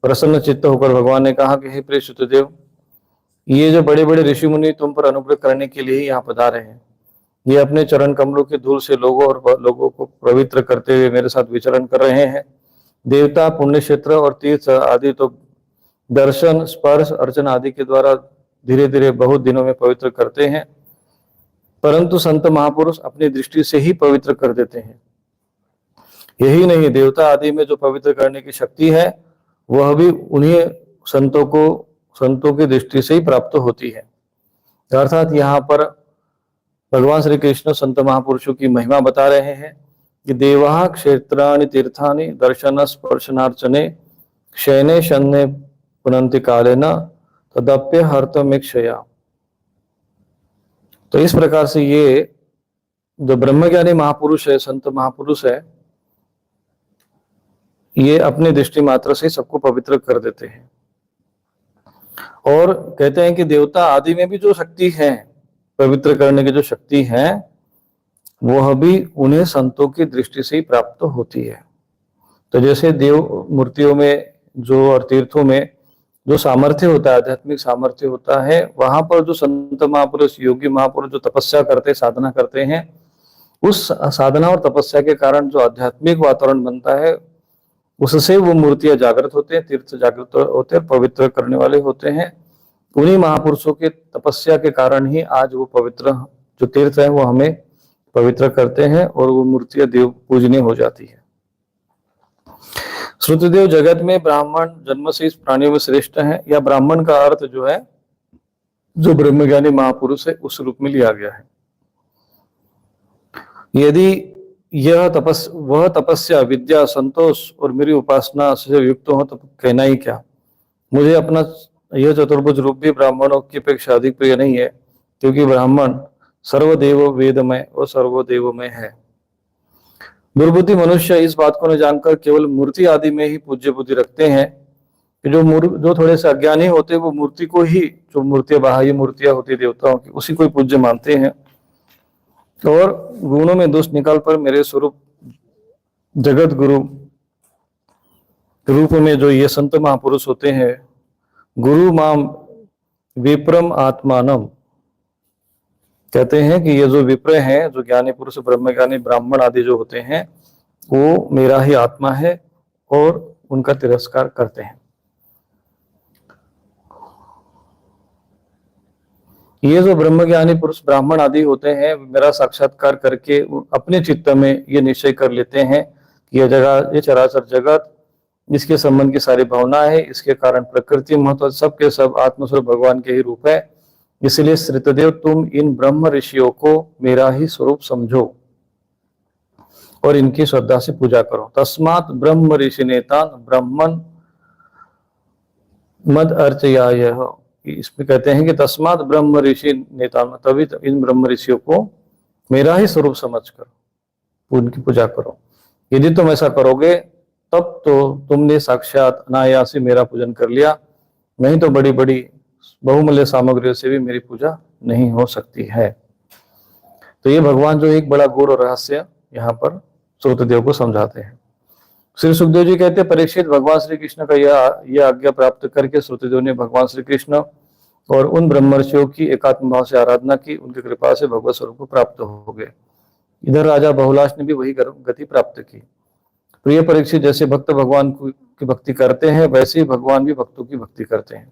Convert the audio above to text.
प्रसन्न चित्त होकर भगवान ने कहा कि हे प्रिय श्रुतदेव, ये जो बड़े बड़े ऋषि मुनि तुम पर अनुग्रह करने के लिए ही यहाँ पधारे हैं, ये अपने चरण कमलों की धूल से लोगों को पवित्र करते हुए मेरे साथ विचरण कर रहे हैं। देवता, पुण्य क्षेत्र और तीर्थ आदि तो दर्शन, स्पर्श, अर्चना आदि के द्वारा धीरे धीरे बहुत दिनों में पवित्र करते हैं, परंतु संत महापुरुष अपनी दृष्टि से ही पवित्र कर देते हैं। यही नहीं, देवता आदि में जो पवित्र करने की शक्ति है वह भी उन्हीं संतों की दृष्टि से ही प्राप्त होती है। अर्थात यहाँ पर भगवान श्री कृष्ण संत महापुरुषों की महिमा बता रहे हैं कि देवाः क्षेत्राणि तीर्थानि दर्शन स्पर्शनार्चने शयने शन्ने पुनन्ति कालेन तदप्य हर्तमेक्षया। तो इस प्रकार से ये जो ब्रह्मज्ञानी महापुरुष है, संत महापुरुष है, ये अपनी दृष्टि मात्र से सबको पवित्र कर देते हैं। और कहते हैं कि देवता आदि में भी जो शक्ति है, पवित्र करने की जो शक्ति है, वह भी उन्हें संतों की दृष्टि से ही प्राप्त होती है। तो जैसे देव मूर्तियों में जो और तीर्थों में जो सामर्थ्य होता है, आध्यात्मिक सामर्थ्य होता है, वहां पर जो संत महापुरुष, योगी महापुरुष जो तपस्या करते, साधना करते हैं, उस साधना और तपस्या के कारण जो आध्यात्मिक वातावरण बनता है, उससे वो मूर्तियां जागृत होते हैं, तीर्थ जागृत होते हैं, पवित्र करने वाले होते हैं। उन्हीं महापुरुषों के तपस्या के कारण ही आज वो पवित्र जो तीर्थ है वो हमें पवित्र करते हैं और वो मूर्तियां देव पूजनीय हो जाती है। श्रुतदेव जगत में ब्राह्मण जन्म से इस प्राणियों में श्रेष्ठ है, या ब्राह्मण का अर्थ जो है जो ब्रह्मज्ञानी महापुरुष है उस रूप में लिया गया है। यदि वह तपस्या, विद्या, संतोष और मेरी उपासना से युक्त हो तो कहना ही क्या। मुझे अपना यह चतुर्भुज रूप भी ब्राह्मणों की अपेक्षा अधिक प्रिय नहीं है, क्योंकि ब्राह्मण सर्वदेव वेदमय और सर्वदेवमय है। दुर्बुद्धि मनुष्य इस बात को न जानकर केवल मूर्ति आदि में ही पूज्य बुद्धि रखते हैं। जो थोड़े से अज्ञानी होते हैं वो मूर्ति को ही, जो मूर्तियां, बाह्य मूर्तियां होती देवताओं की, उसी को ही पूज्य मानते हैं और गुणों में दोष निकाल पर मेरे स्वरूप जगत गुरु रूप में जो ये संत महापुरुष होते हैं, गुरु माम विप्रम आत्मानम, कहते हैं कि ये जो विप्र हैं, जो ज्ञानी पुरुष, ब्रह्मज्ञानी, ब्राह्मण आदि जो होते हैं, वो मेरा ही आत्मा है और उनका तिरस्कार करते हैं। ये जो ब्रह्मज्ञानी पुरुष, ब्राह्मण आदि होते हैं, मेरा साक्षात्कार करके अपने चित्त में ये निश्चय कर लेते हैं कि ये चराचर जगत, इसके संबंध की सारी भावना है, इसके कारण प्रकृति, महत्व, सब के सब आत्मस्वरूप भगवान के ही रूप है। इसलिए श्रुतदेव, तुम इन ब्रह्म ऋषियों को मेरा ही स्वरूप समझो और इनकी श्रद्धा से पूजा करो। तस्मात् ब्रह्म ऋषि नेतान ब्राह्मण मद अर्चयायः। इसमें कहते हैं कि तस्मात् ब्रह्म ऋषि नेतान, तभी इन ब्रह्म ऋषियों को मेरा ही स्वरूप समझकर उनकी पूजा करो। यदि तुम ऐसा करोगे तब तो तुमने साक्षात अनायास ही मेरा पूजन कर लिया, नहीं तो बड़ी बड़ी बहुमूल्य सामग्रियों से भी मेरी पूजा नहीं हो सकती है। तो ये भगवान जो एक बड़ा गूढ़ रहस्य यहाँ पर श्रुतदेव को समझाते हैं। श्री सुखदेव जी कहते हैं, परीक्षित, भगवान श्री कृष्ण का यह आज्ञा प्राप्त करके श्रुतदेव ने भगवान श्री कृष्ण और उन ब्रह्मर्षियों की एकात्म भाव से आराधना की। उनकी कृपा से भगवत स्वरूप को प्राप्त हो गए। इधर राजा बहुलाश ने भी वही गति प्राप्त की। प्रिय परीक्षित, जैसे भक्त भगवान की भक्ति करते हैं, वैसे ही भगवान भी भक्तों की भक्ति करते हैं।